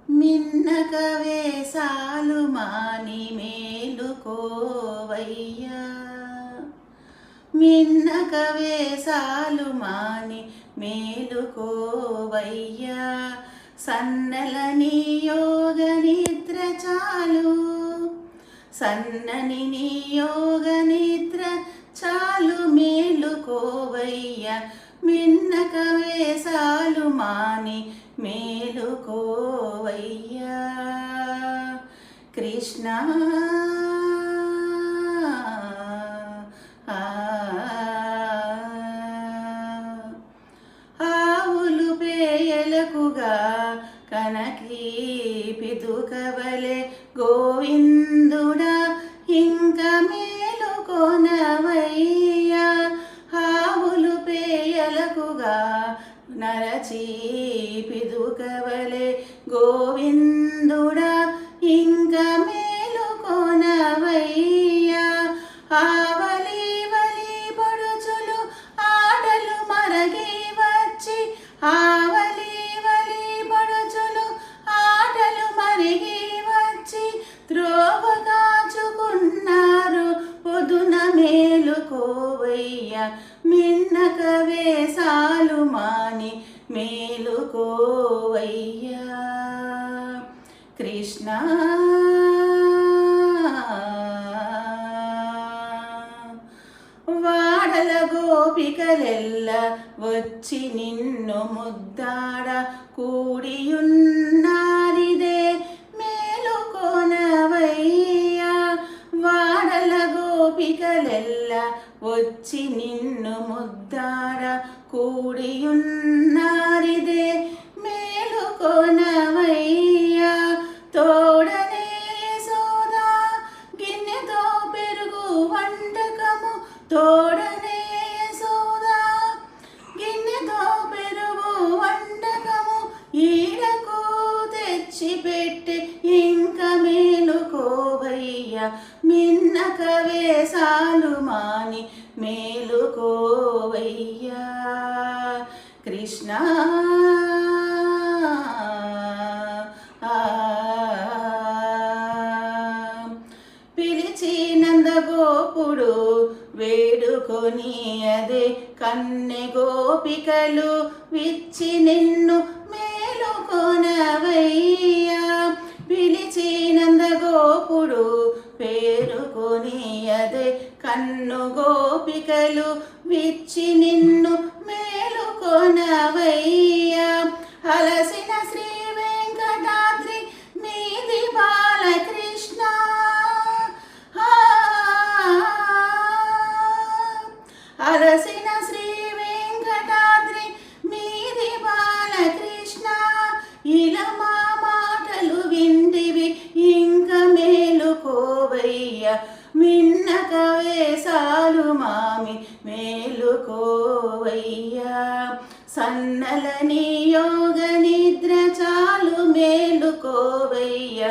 మిన్నక వేసాలు మాని మేలుకోవయ్యా, మిన్నక వేసాలు మాని మేలుకోవయ్యా, సన్నలని యోగ నిద్ర చాలు, సన్నని నీ యోగ నిద్ర చాలు మేలుకోవయ్యా, మిన్నక వేసాలు మాని మేలుకోవయ్యా. కృష్ణ ఆవులు పేయలకుగా కనకి పిదుకవలె గోవిందుడా ఇంక మేలుకొనవయ్యా, ఆవులు పేయలకుగా నరచి పిదుకవలె గోవిందుడా ఇంక మేలుకొనవయ్యా, ఆవలి వలి పడుచులు ఆటలు మరగి వచ్చి, ఆవలి వలి పడుచులు ఆటలు మరిగి వచ్చి త్రోవ కాచుకున్నారు పొదున మేలుకోవయ్యా, మిన్నక వేసాలు మాని మేలుకోవయ్యా. కృష్ణ వాడల గోపికలెల్ల వచ్చి నిన్ను ముద్దాడ కూడియున్నారిదే మేలుకొనవయ్యా, వాడల గోపికలెల్ల వచ్చి నిన్ను ముద్దాడ కూడియున్నారిదే మేలుకొనవయ్యా, తోడనే సోదా గిన్నెతో పెరుగు వంటకము, తోడనే సోదా గిన్నెతో పెరుగు వంటకము ఈడకు తెచ్చిపెట్టి ఇంక మేలుకోవయ్యా, మిన్నక వేసాలు మాని మేలుకోవయ్యా. కృష్ణ పిలిచి నందగోపుడు వేడుకొని అదే కన్నె గోపికలు విచ్చి నిన్ను మేలుకొనవయ్యా, పిలిచి నందగోపుడు పేరుకొని అదే కన్ను గోపికలు విచ్చి నిన్ను మేలుకొనవయ్యా, అలసిన శ్రీ వెంకటాద్రి మీది బాలకృష్ణ, అలసిన శ్రీ వెంకటాద్రి మీది బాలకృష్ణ, ఇలా మా మాటలు వింటివి ఇంక మేలుకోవయ్యా, మిన్నక వేసాలు మామి మేలుకోవయ్యా, సన్నలని యోగ నిద్ర చాలు మేలుకోవయ్యా,